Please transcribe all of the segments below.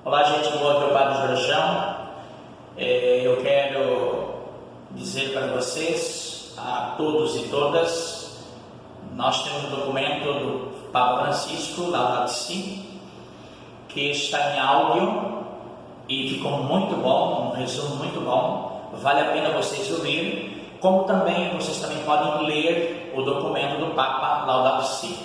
Olá, gente boa, aqui é o Padre Jorjão. Eu quero dizer para vocês, a todos e todas, nós temos um documento do Papa Francisco, Laudato Si, que está em áudio e ficou muito bom, um resumo muito bom, vale a pena vocês ouvirem, como também vocês também podem ler o documento do Papa Laudato Si.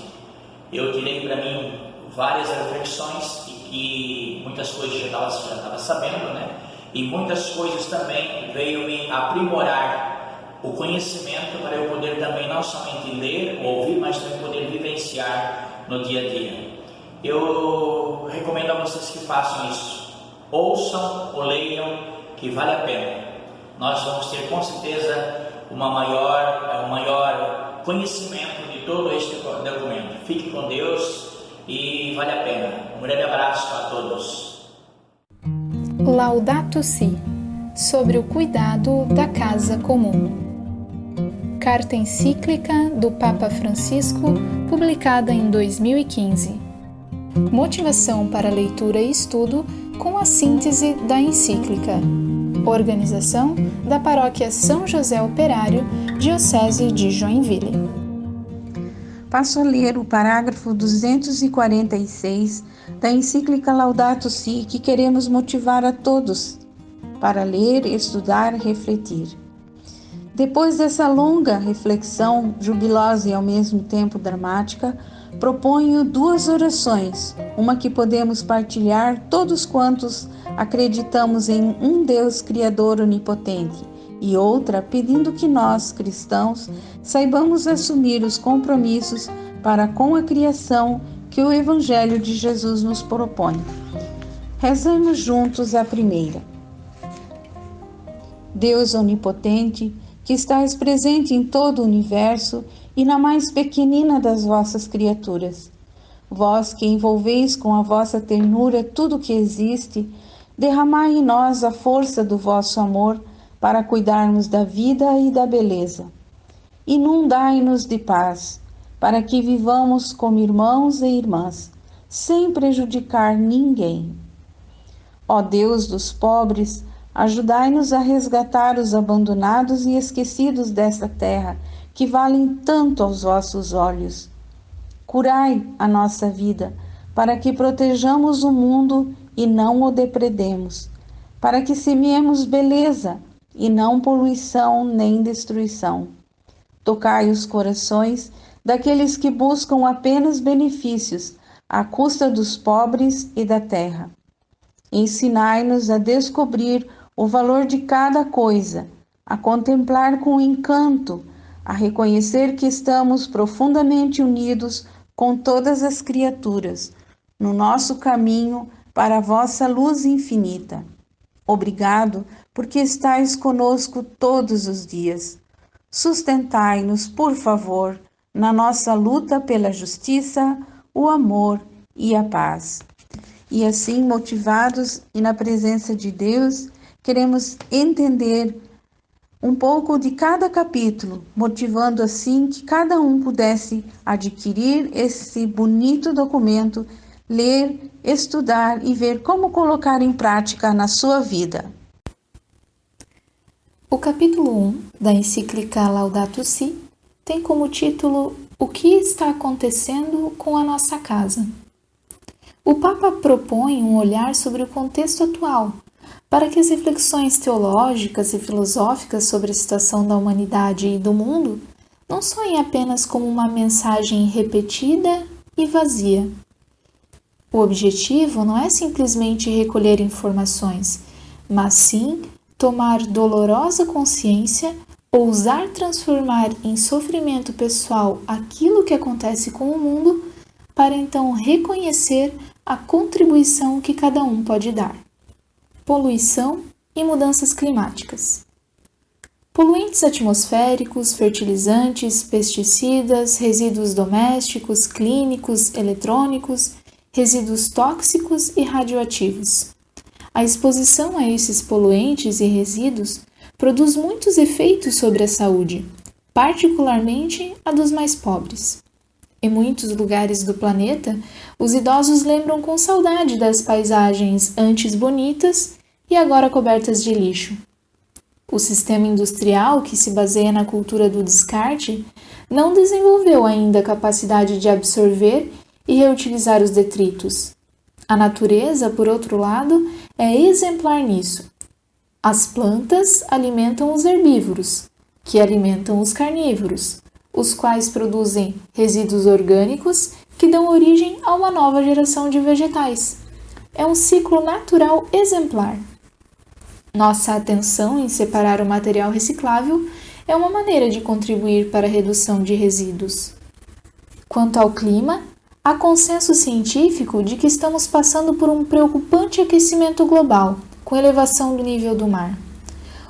Eu tirei para mim várias reflexões e que muitas coisas já estava sabendo, né? E muitas coisas também veio me aprimorar o conhecimento para eu poder também não somente ler, ouvir, mas também poder vivenciar no dia a dia. Eu recomendo a vocês que façam isso. Ouçam ou leiam, que vale a pena. Nós vamos ter com certeza um maior conhecimento de todo este documento. Fique com Deus e vale a pena. Um grande abraço a todos. Laudato Si, sobre o cuidado da casa comum. Carta encíclica do Papa Francisco, publicada em 2015. Motivação para leitura e estudo com a síntese da encíclica. Organização da Paróquia São José Operário, Diocese de Joinville. Passo a ler o parágrafo 246 da encíclica Laudato Si, que queremos motivar a todos para ler, estudar e refletir. Depois dessa longa reflexão, jubilosa e ao mesmo tempo dramática, proponho duas orações, uma que podemos partilhar todos quantos acreditamos em um Deus Criador onipotente, e outra pedindo que nós, cristãos, saibamos assumir os compromissos para com a criação que o Evangelho de Jesus nos propõe. Rezamos juntos a primeira. Deus onipotente, que estás presente em todo o universo e na mais pequenina das vossas criaturas, vós que envolveis com a vossa ternura tudo o que existe, derramai em nós a força do vosso amor para cuidarmos da vida e da beleza. Inundai-nos de paz, para que vivamos como irmãos e irmãs, sem prejudicar ninguém. Ó Deus dos pobres, ajudai-nos a resgatar os abandonados e esquecidos desta terra, que valem tanto aos vossos olhos. Curai a nossa vida, para que protejamos o mundo e não o depredemos, para que semeemos beleza e não poluição nem destruição. Tocai os corações daqueles que buscam apenas benefícios à custa dos pobres e da terra. Ensinai-nos a descobrir o valor de cada coisa, a contemplar com encanto, a reconhecer que estamos profundamente unidos com todas as criaturas, no nosso caminho para a vossa luz infinita. Obrigado, porque estais conosco todos os dias. Sustentai-nos, por favor, na nossa luta pela justiça, o amor e a paz. E assim, motivados e na presença de Deus, queremos entender um pouco de cada capítulo, motivando assim que cada um pudesse adquirir esse bonito documento, ler, estudar e ver como colocar em prática na sua vida. O capítulo 1 da encíclica Laudato Si tem como título O que está acontecendo com a nossa casa? O Papa propõe um olhar sobre o contexto atual, para que as reflexões teológicas e filosóficas sobre a situação da humanidade e do mundo não soem apenas como uma mensagem repetida e vazia. O objetivo não é simplesmente recolher informações, mas sim tomar dolorosa consciência, ousar transformar em sofrimento pessoal aquilo que acontece com o mundo, para então reconhecer a contribuição que cada um pode dar. Poluição e mudanças climáticas. Poluentes atmosféricos, fertilizantes, pesticidas, resíduos domésticos, clínicos, eletrônicos, resíduos tóxicos e radioativos. A exposição a esses poluentes e resíduos produz muitos efeitos sobre a saúde, particularmente a dos mais pobres. Em muitos lugares do planeta, os idosos lembram com saudade das paisagens antes bonitas e agora cobertas de lixo. O sistema industrial, que se baseia na cultura do descarte, não desenvolveu ainda a capacidade de absorver e reutilizar os detritos. A natureza, por outro lado, é exemplar nisso. As plantas alimentam os herbívoros, que alimentam os carnívoros, os quais produzem resíduos orgânicos que dão origem a uma nova geração de vegetais. É um ciclo natural exemplar. Nossa atenção em separar o material reciclável é uma maneira de contribuir para a redução de resíduos. Quanto ao clima, há consenso científico de que estamos passando por um preocupante aquecimento global, com elevação do nível do mar.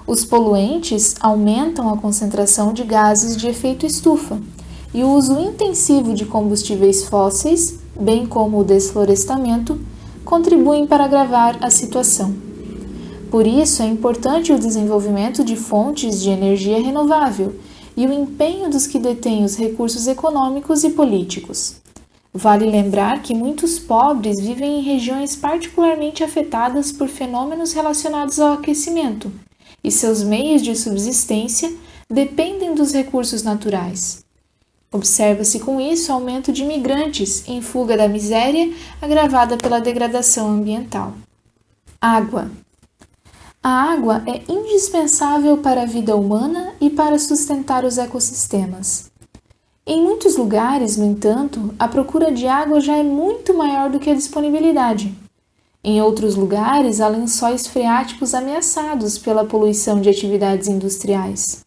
Os poluentes aumentam a concentração de gases de efeito estufa e o uso intensivo de combustíveis fósseis, bem como o desflorestamento, contribuem para agravar a situação. Por isso, é importante o desenvolvimento de fontes de energia renovável e o empenho dos que detêm os recursos econômicos e políticos. Vale lembrar que muitos pobres vivem em regiões particularmente afetadas por fenômenos relacionados ao aquecimento, e seus meios de subsistência dependem dos recursos naturais. Observa-se com isso aumento de imigrantes em fuga da miséria agravada pela degradação ambiental. Água. A água é indispensável para a vida humana e para sustentar os ecossistemas. Em muitos lugares, no entanto, a procura de água já é muito maior do que a disponibilidade. Em outros lugares, há lençóis freáticos ameaçados pela poluição de atividades industriais.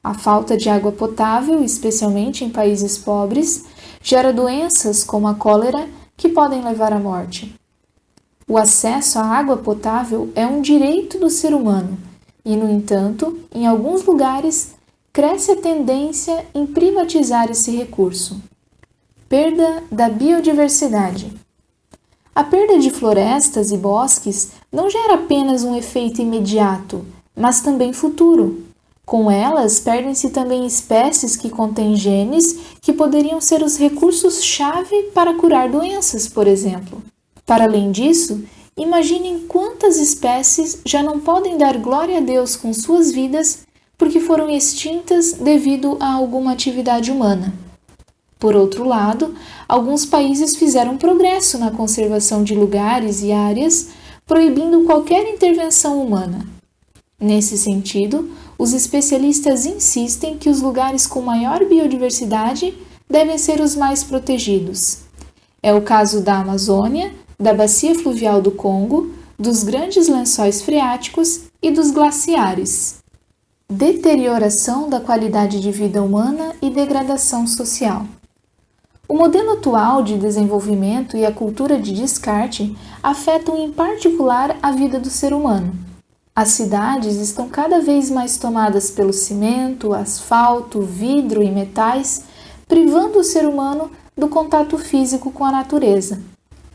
A falta de água potável, especialmente em países pobres, gera doenças como a cólera que podem levar à morte. O acesso à água potável é um direito do ser humano e, no entanto, em alguns lugares, cresce a tendência em privatizar esse recurso. Perda da biodiversidade. A perda de florestas e bosques não gera apenas um efeito imediato, mas também futuro. Com elas, perdem-se também espécies que contêm genes que poderiam ser os recursos-chave para curar doenças, por exemplo. Para além disso, imaginem quantas espécies já não podem dar glória a Deus com suas vidas porque foram extintas devido a alguma atividade humana. Por outro lado, alguns países fizeram progresso na conservação de lugares e áreas, proibindo qualquer intervenção humana. Nesse sentido, os especialistas insistem que os lugares com maior biodiversidade devem ser os mais protegidos. É o caso da Amazônia, da Bacia Fluvial do Congo, dos grandes lençóis freáticos e dos glaciares. Deterioração da qualidade de vida humana e degradação social. O modelo atual de desenvolvimento e a cultura de descarte afetam em particular a vida do ser humano. As cidades estão cada vez mais tomadas pelo cimento, asfalto, vidro e metais, privando o ser humano do contato físico com a natureza.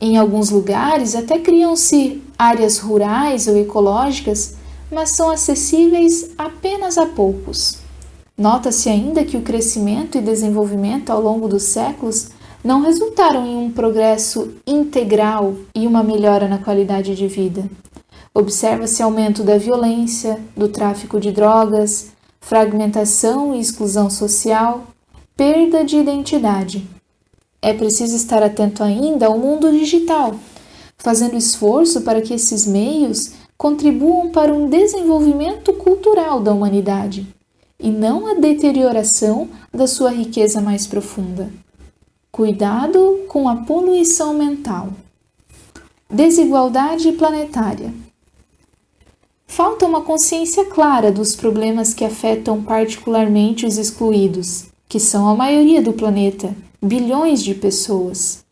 Em alguns lugares até criam-se áreas rurais ou ecológicas, mas são acessíveis apenas a poucos. Nota-se ainda que o crescimento e desenvolvimento ao longo dos séculos não resultaram em um progresso integral e uma melhora na qualidade de vida. Observa-se aumento da violência, do tráfico de drogas, fragmentação e exclusão social, perda de identidade. É preciso estar atento ainda ao mundo digital, fazendo esforço para que esses meios contribuam para um desenvolvimento cultural da humanidade, e não a deterioração da sua riqueza mais profunda. Cuidado com a poluição mental. Desigualdade planetária. Falta uma consciência clara dos problemas que afetam particularmente os excluídos, que são a maioria do planeta, bilhões de pessoas.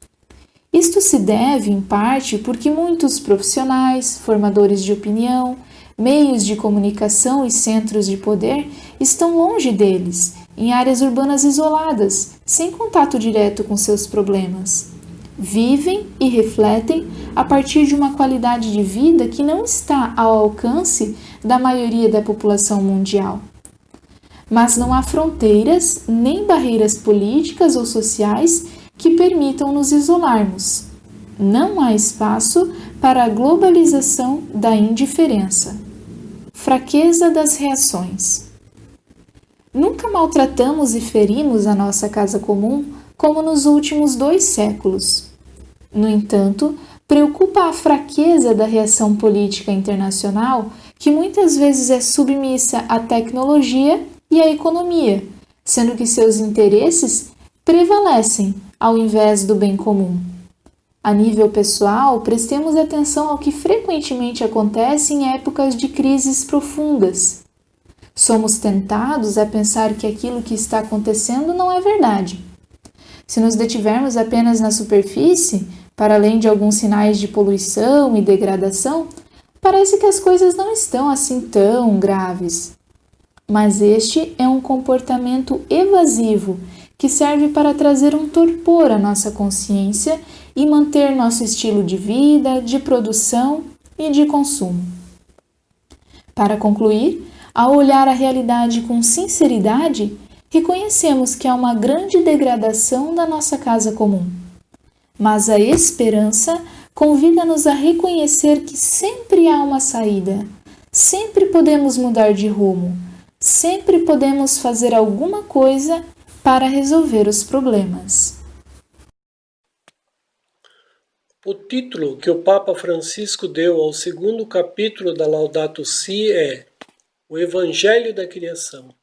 Isto se deve, em parte, porque muitos profissionais, formadores de opinião, meios de comunicação e centros de poder estão longe deles, em áreas urbanas isoladas, sem contato direto com seus problemas. Vivem e refletem a partir de uma qualidade de vida que não está ao alcance da maioria da população mundial. mas não há fronteiras nem barreiras políticas ou sociais que permitam nos isolarmos. Não há espaço para a globalização da indiferença. Fraqueza das reações. Nunca maltratamos e ferimos a nossa casa comum como nos últimos 2 séculos. No entanto, preocupa a fraqueza da reação política internacional, que muitas vezes é submissa à tecnologia e à economia, sendo que seus interesses prevalecem ao invés do bem comum. A nível pessoal, prestemos atenção ao que frequentemente acontece em épocas de crises profundas. Somos tentados a pensar que aquilo que está acontecendo não é verdade. Se nos detivermos apenas na superfície, para além de alguns sinais de poluição e degradação, parece que as coisas não estão assim tão graves. Mas este é um comportamento evasivo que serve para trazer um torpor à nossa consciência e manter nosso estilo de vida, de produção e de consumo. Para concluir, ao olhar a realidade com sinceridade, reconhecemos que há uma grande degradação da nossa casa comum. Mas a esperança convida-nos a reconhecer que sempre há uma saída, sempre podemos mudar de rumo, sempre podemos fazer alguma coisa para resolver os problemas. O título que o Papa Francisco deu ao 2º capítulo da Laudato Si é O Evangelho da Criação.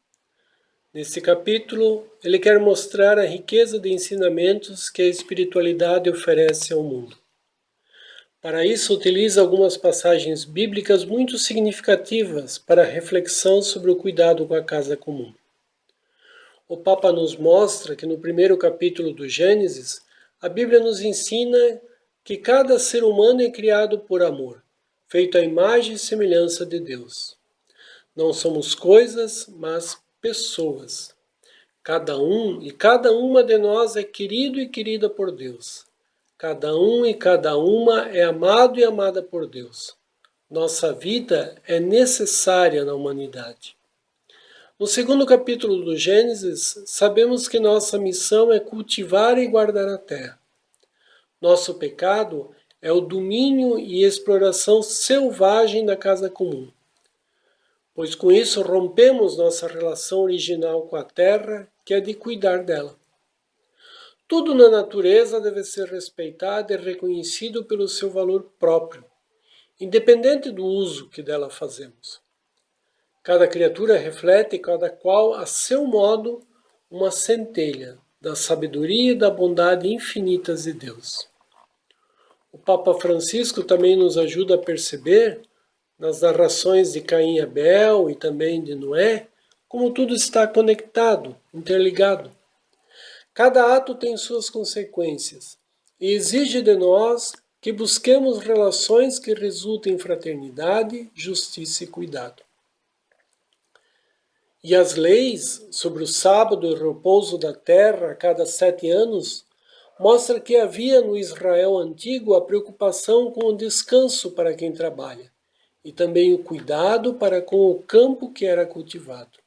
Nesse capítulo, ele quer mostrar a riqueza de ensinamentos que a espiritualidade oferece ao mundo. Para isso, utiliza algumas passagens bíblicas muito significativas para a reflexão sobre o cuidado com a casa comum. O Papa nos mostra que no 1º capítulo do Gênesis, a Bíblia nos ensina que cada ser humano é criado por amor, feito à imagem e semelhança de Deus. Não somos coisas, mas pessoas. Cada um e cada uma de nós é querido e querida por Deus. Cada um e cada uma é amado e amada por Deus. Nossa vida é necessária na humanidade. No 2º capítulo do Gênesis, sabemos que nossa missão é cultivar e guardar a terra. Nosso pecado é o domínio e exploração selvagem da casa comum, pois com isso rompemos nossa relação original com a terra, que é de cuidar dela. Tudo na natureza deve ser respeitado e reconhecido pelo seu valor próprio, independente do uso que dela fazemos. Cada criatura reflete, cada qual a seu modo, uma centelha da sabedoria e da bondade infinitas de Deus. O Papa Francisco também nos ajuda a perceber, nas narrações de Caim e Abel e também de Noé, como tudo está conectado, interligado. Cada ato tem suas consequências e exige de nós que busquemos relações que resultem em fraternidade, justiça e cuidado. E as leis sobre o sábado e o repouso da terra a cada 7 anos mostram que havia no Israel antigo a preocupação com o descanso para quem trabalha e também o cuidado para com o campo que era cultivado.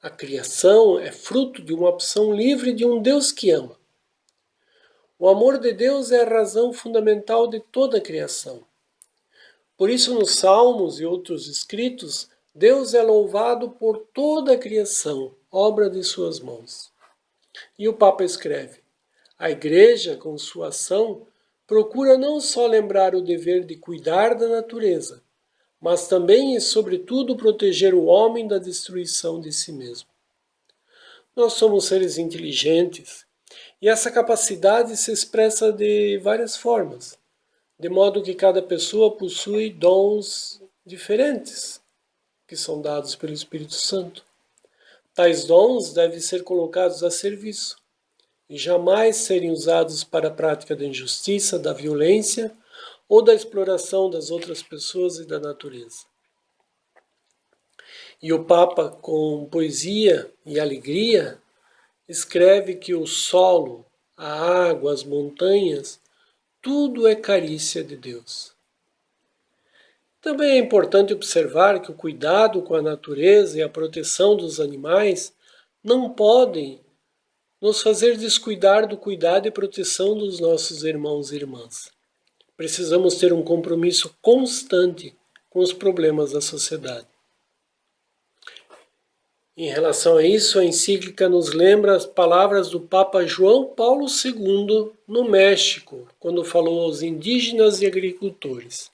A criação é fruto de uma opção livre de um Deus que ama. O amor de Deus é a razão fundamental de toda a criação. Por isso, nos Salmos e outros escritos, Deus é louvado por toda a criação, obra de suas mãos. E o Papa escreve: a Igreja, com sua ação, procura não só lembrar o dever de cuidar da natureza, mas também e sobretudo proteger o homem da destruição de si mesmo. Nós somos seres inteligentes e essa capacidade se expressa de várias formas, de modo que cada pessoa possui dons diferentes, que são dados pelo Espírito Santo. Tais dons devem ser colocados a serviço e jamais serem usados para a prática da injustiça, da violência ou da exploração das outras pessoas e da natureza. E o Papa, com poesia e alegria, escreve que o solo, a água, as montanhas, tudo é carícia de Deus. Também é importante observar que o cuidado com a natureza e a proteção dos animais não podem nos fazer descuidar do cuidado e proteção dos nossos irmãos e irmãs. Precisamos ter um compromisso constante com os problemas da sociedade. Em relação a isso, a encíclica nos lembra as palavras do Papa João Paulo II no México, quando falou aos indígenas e agricultores.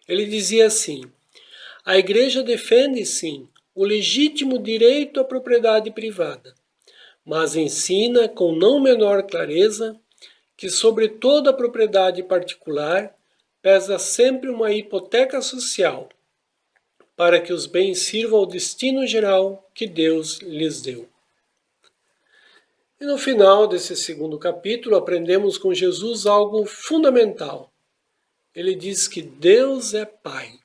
Ele dizia assim: a Igreja defende, sim, o legítimo direito à propriedade privada, mas ensina com não menor clareza que sobre toda a propriedade particular pesa sempre uma hipoteca social, para que os bens sirvam ao destino geral que Deus lhes deu. E no final desse segundo capítulo, aprendemos com Jesus algo fundamental. Ele diz que Deus é Pai.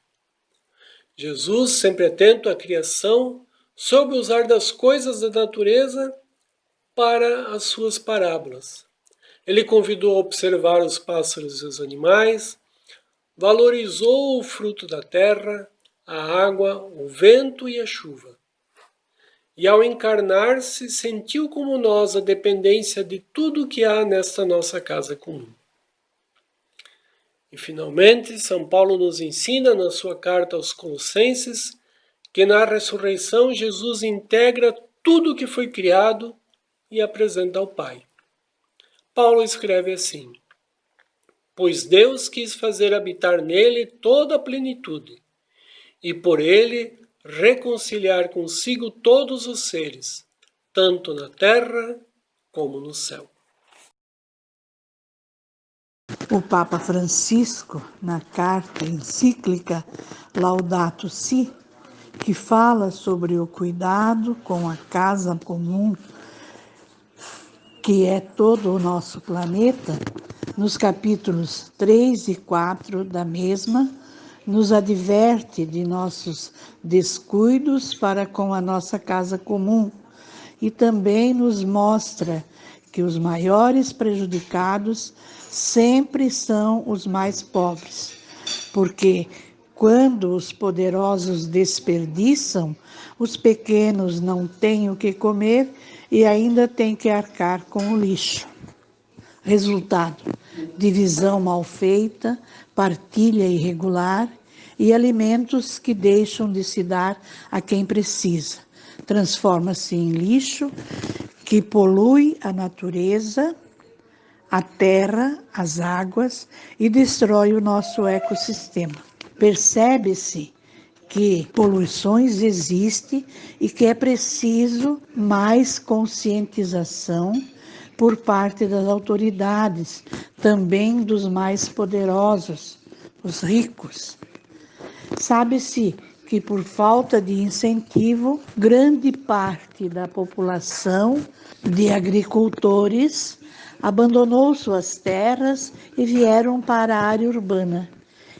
Jesus, sempre atento à criação, soube usar das coisas da natureza para as suas parábolas. Ele convidou a observar os pássaros e os animais, valorizou o fruto da terra, a água, o vento e a chuva. E ao encarnar-se, sentiu como nós a dependência de tudo que há nesta nossa casa comum. E finalmente, São Paulo nos ensina na sua carta aos Colossenses que na ressurreição Jesus integra tudo o que foi criado e apresenta ao Pai. Paulo escreve assim: pois Deus quis fazer habitar nele toda a plenitude, e por ele reconciliar consigo todos os seres, tanto na terra como no céu. O Papa Francisco, na carta encíclica Laudato Si, que fala sobre o cuidado com a casa comum, que é todo o nosso planeta, nos capítulos 3 e 4 da mesma, nos adverte de nossos descuidos para com a nossa casa comum e também nos mostra que os maiores prejudicados sempre são os mais pobres, porque quando os poderosos desperdiçam, os pequenos não têm o que comer e ainda têm que arcar com o lixo. Resultado: divisão mal feita, partilha irregular e alimentos que deixam de se dar a quem precisa. Transforma-se em lixo que polui a natureza, a terra, as águas e destrói o nosso ecossistema. Percebe-se que poluições existem e que é preciso mais conscientização por parte das autoridades, também dos mais poderosos, os ricos. Sabe-se que por falta de incentivo, grande parte da população de agricultores abandonou suas terras e vieram para a área urbana.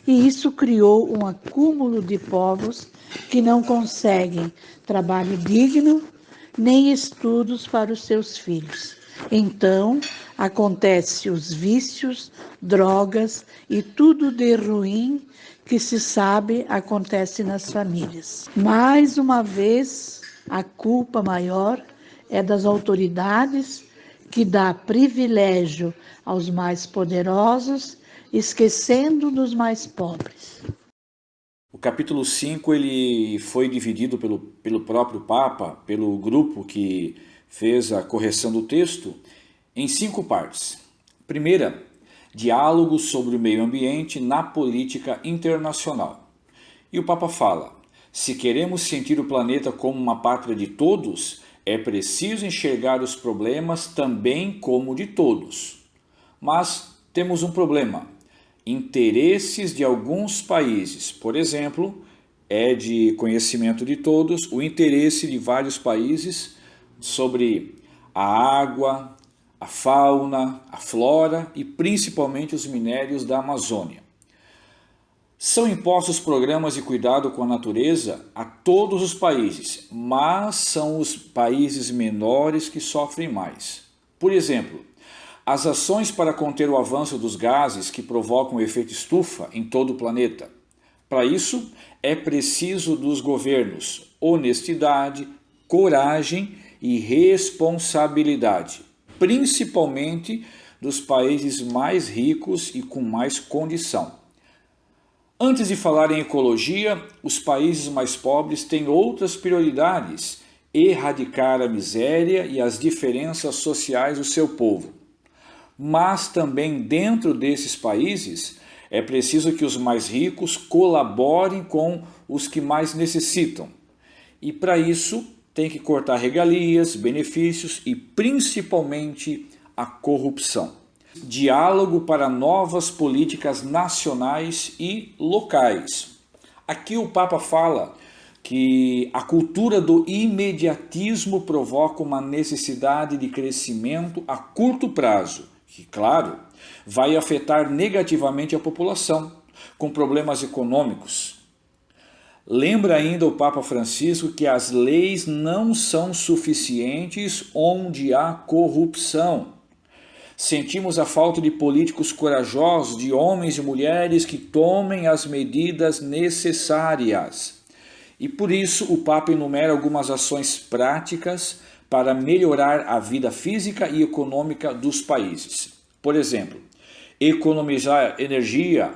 E isso criou um acúmulo de povos que não conseguem trabalho digno nem estudos para os seus filhos. Então, acontecem os vícios, drogas e tudo de ruim que se sabe acontece nas famílias. Mais uma vez, a culpa maior é das autoridades, que dá privilégio aos mais poderosos, esquecendo dos mais pobres. O capítulo 5 ele foi dividido pelo próprio Papa, pelo grupo que fez a correção do texto, em 5 partes. Primeira, diálogos sobre o meio ambiente na política internacional. E o Papa fala: se queremos sentir o planeta como uma pátria de todos, é preciso enxergar os problemas também como de todos. Mas temos um problema: interesses de alguns países. Por exemplo, é de conhecimento de todos o interesse de vários países sobre a água, a fauna, a flora e principalmente os minérios da Amazônia. São impostos programas de cuidado com a natureza a todos os países, mas são os países menores que sofrem mais. Por exemplo, as ações para conter o avanço dos gases que provocam o efeito estufa em todo o planeta, Para isso, é preciso dos governos honestidade, coragem e responsabilidade, principalmente dos países mais ricos e com mais condição. Antes de falar em ecologia, os países mais pobres têm outras prioridades: erradicar a miséria e as diferenças sociais do seu povo. Mas também dentro desses países é preciso que os mais ricos colaborem com os que mais necessitam. E para isso tem que cortar regalias, benefícios e principalmente a corrupção. Diálogo para novas políticas nacionais e locais. Aqui o Papa fala que a cultura do imediatismo provoca uma necessidade de crescimento a curto prazo, que, claro, vai afetar negativamente a população, com problemas econômicos. Lembra ainda o Papa Francisco que as leis não são suficientes onde há corrupção. Sentimos a falta de políticos corajosos, de homens e mulheres que tomem as medidas necessárias. E por isso o Papa enumera algumas ações práticas para melhorar a vida física e econômica dos países. Por exemplo, economizar energia,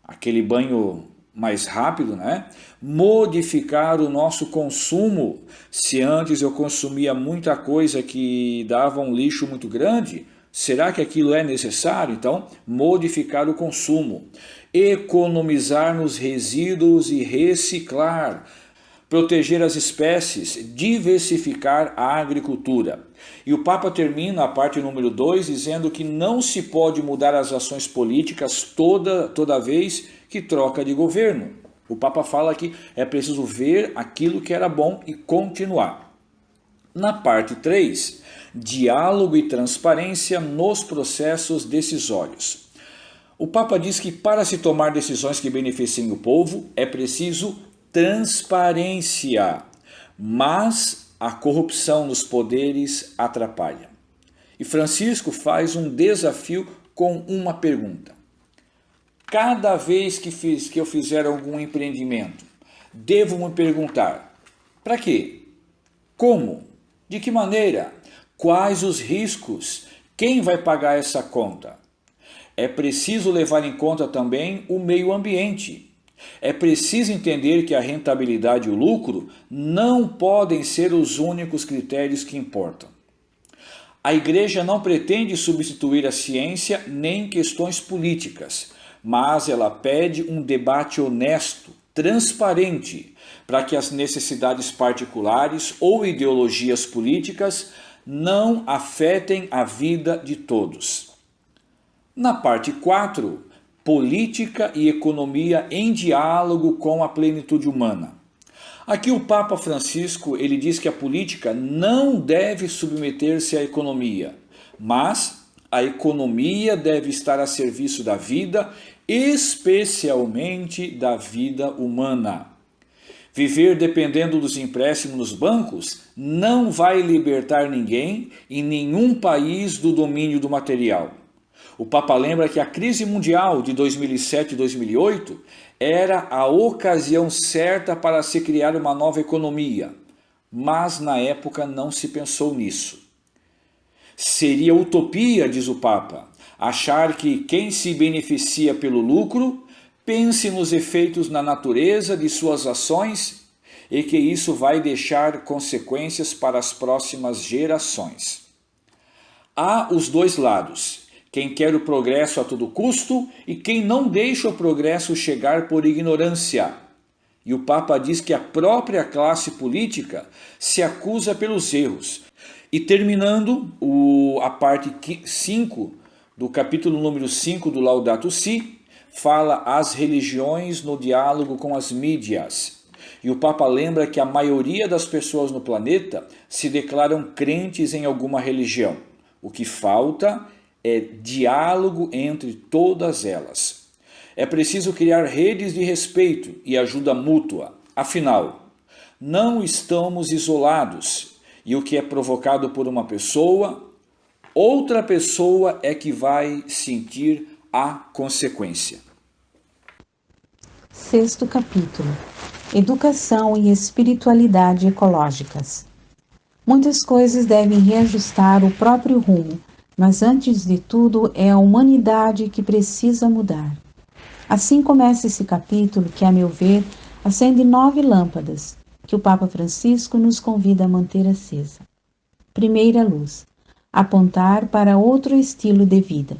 aquele banho mais rápido, né? Modificar o nosso consumo. Se antes eu consumia muita coisa que dava um lixo muito grande, será que aquilo é necessário? Então, modificar o consumo. Economizar nos resíduos e reciclar. Proteger as espécies, diversificar a agricultura. E o Papa termina a parte número 2 dizendo que não se pode mudar as ações políticas toda vez que troca de governo. O Papa fala que é preciso ver aquilo que era bom e continuar. Na parte 3, diálogo e transparência nos processos decisórios. O Papa diz que para se tomar decisões que beneficiem o povo é preciso transparência, mas a corrupção nos poderes atrapalha. E Francisco faz um desafio com uma pergunta. Cada vez que eu fizer algum empreendimento, devo me perguntar: para quê? Como? De que maneira? Quais os riscos? Quem vai pagar essa conta? É preciso levar em conta também o meio ambiente. É preciso entender que a rentabilidade e o lucro não podem ser os únicos critérios que importam. A Igreja não pretende substituir a ciência nem questões políticas, mas ela pede um debate honesto, transparente, para que as necessidades particulares ou ideologias políticas não afetem a vida de todos. Na parte 4, política e economia em diálogo com a plenitude humana. Aqui o Papa Francisco ele diz que a política não deve submeter-se à economia, mas a economia deve estar a serviço da vida, especialmente da vida humana. Viver dependendo dos empréstimos nos bancos não vai libertar ninguém em nenhum país do domínio do material. O Papa lembra que a crise mundial de 2007 e 2008 era a ocasião certa para se criar uma nova economia, mas na época não se pensou nisso. Seria utopia, diz o Papa, achar que quem se beneficia pelo lucro pense nos efeitos na natureza de suas ações e que isso vai deixar consequências para as próximas gerações. Há os dois lados. Quem quer o progresso a todo custo e quem não deixa o progresso chegar por ignorância. E o Papa diz que a própria classe política se acusa pelos erros. E terminando a parte 5 do capítulo número 5 do Laudato Si, fala as religiões no diálogo com as mídias. E o Papa lembra que a maioria das pessoas no planeta se declaram crentes em alguma religião. O que falta é diálogo entre todas elas. É preciso criar redes de respeito e ajuda mútua. Afinal, não estamos isolados e o que é provocado por uma pessoa, outra pessoa é que vai sentir a consequência. 6º capítulo: Educação e Espiritualidade Ecológicas. Muitas coisas devem reajustar o próprio rumo, mas antes de tudo é a humanidade que precisa mudar. Assim começa esse capítulo que, a meu ver, acende 9 lâmpadas que o Papa Francisco nos convida a manter acesa. Primeira luz: apontar para outro estilo de vida.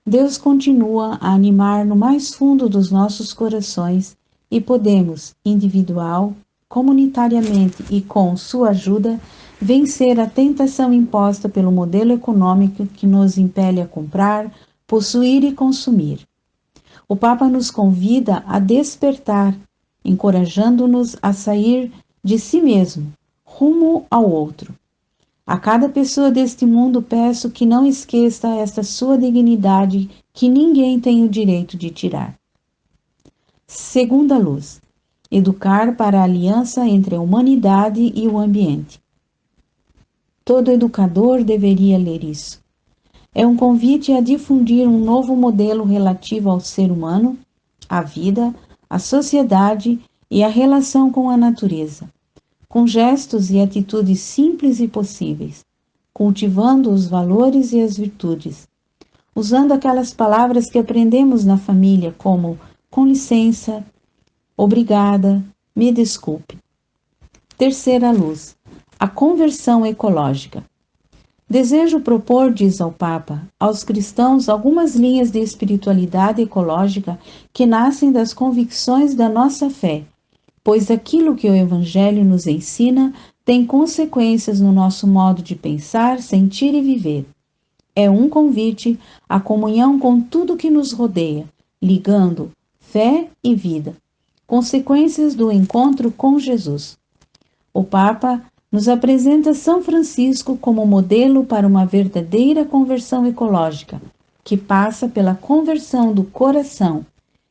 Deus continua a animar no mais fundo dos nossos corações e podemos, individual, comunitariamente e com sua ajuda, vencer a tentação imposta pelo modelo econômico que nos impele a comprar, possuir e consumir. O Papa nos convida a despertar, encorajando-nos a sair de si mesmo, rumo ao outro. A cada pessoa deste mundo peço que não esqueça esta sua dignidade que ninguém tem o direito de tirar. Segunda luz: educar para a aliança entre a humanidade e o ambiente. Todo educador deveria ler isso. É um convite a difundir um novo modelo relativo ao ser humano, à vida, à sociedade e à relação com a natureza, com gestos e atitudes simples e possíveis, cultivando os valores e as virtudes, usando aquelas palavras que aprendemos na família como com licença, obrigada, me desculpe. Terceira luz: a conversão ecológica. Desejo propor, diz ao Papa, aos cristãos algumas linhas de espiritualidade ecológica que nascem das convicções da nossa fé, pois aquilo que o Evangelho nos ensina tem consequências no nosso modo de pensar, sentir e viver. É um convite à comunhão com tudo que nos rodeia, ligando fé e vida, consequências do encontro com Jesus. O Papa nos apresenta São Francisco como modelo para uma verdadeira conversão ecológica, que passa pela conversão do coração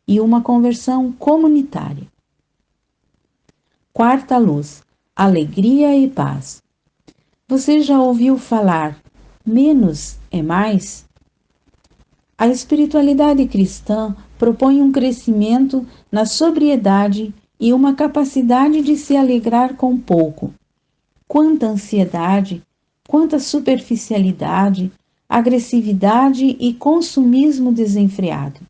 e uma conversão comunitária. Quarta luz: alegria e paz. Você já ouviu falar menos é mais? A espiritualidade cristã propõe um crescimento na sobriedade e uma capacidade de se alegrar com pouco. Quanta ansiedade, quanta superficialidade, agressividade e consumismo desenfreado.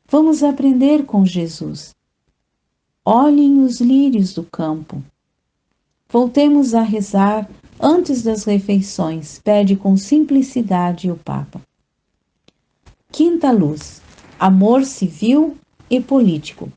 Vamos aprender com Jesus. Olhem os lírios do campo. Voltemos a rezar antes das refeições, pede com simplicidade o Papa. Quinta luz: amor civil e político.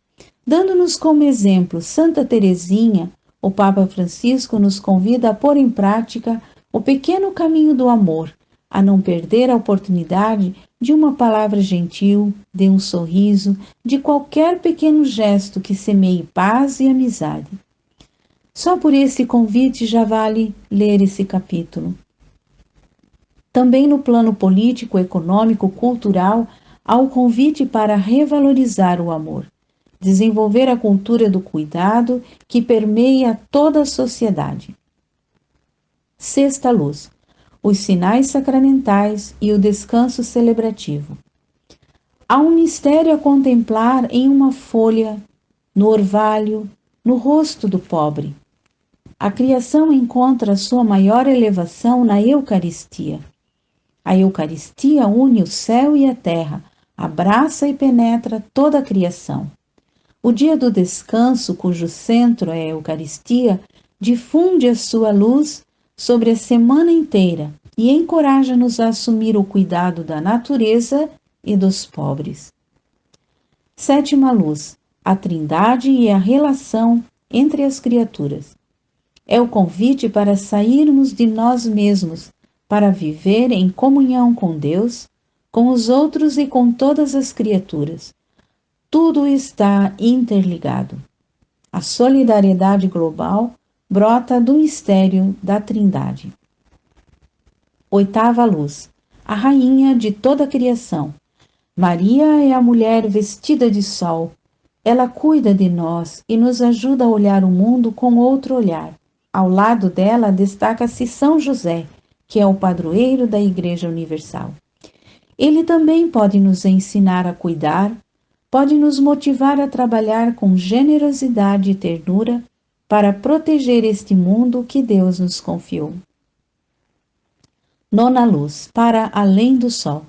Dando-nos como exemplo Santa Teresinha, o Papa Francisco nos convida a pôr em prática o pequeno caminho do amor, a não perder a oportunidade de uma palavra gentil, de um sorriso, de qualquer pequeno gesto que semeie paz e amizade. Só por esse convite já vale ler esse capítulo. Também no plano político, econômico, cultural, há o convite para revalorizar o amor, desenvolver a cultura do cuidado que permeia toda a sociedade. Sexta luz: os sinais sacramentais e o descanso celebrativo. Há um mistério a contemplar em uma folha, no orvalho, no rosto do pobre. A criação encontra sua maior elevação na Eucaristia. A Eucaristia une o céu e a terra, abraça e penetra toda a criação. O dia do descanso, cujo centro é a Eucaristia, difunde a sua luz sobre a semana inteira e encoraja-nos a assumir o cuidado da natureza e dos pobres. Sétima luz: a Trindade e a relação entre as criaturas. É o convite para sairmos de nós mesmos, para viver em comunhão com Deus, com os outros e com todas as criaturas. Tudo está interligado. A solidariedade global brota do mistério da Trindade. Oitava luz: a rainha de toda a criação. Maria é a mulher vestida de sol. Ela cuida de nós e nos ajuda a olhar o mundo com outro olhar. Ao lado dela destaca-se São José, que é o padroeiro da Igreja Universal. Ele também pode nos ensinar a cuidar, pode nos motivar a trabalhar com generosidade e ternura para proteger este mundo que Deus nos confiou. Nona luz, para além do sol.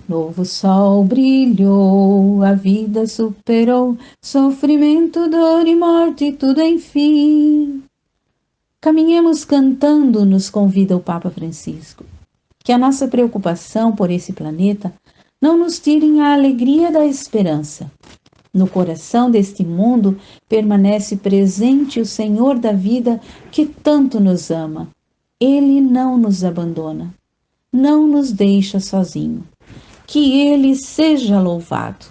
Novo sol brilhou, a vida superou, sofrimento, dor e morte, tudo enfim. Caminhemos cantando, nos convida o Papa Francisco. Que a nossa preocupação por esse planeta não nos tire a alegria da esperança. No coração deste mundo permanece presente o Senhor da vida que tanto nos ama. Ele não nos abandona, não nos deixa sozinho. Que Ele seja louvado.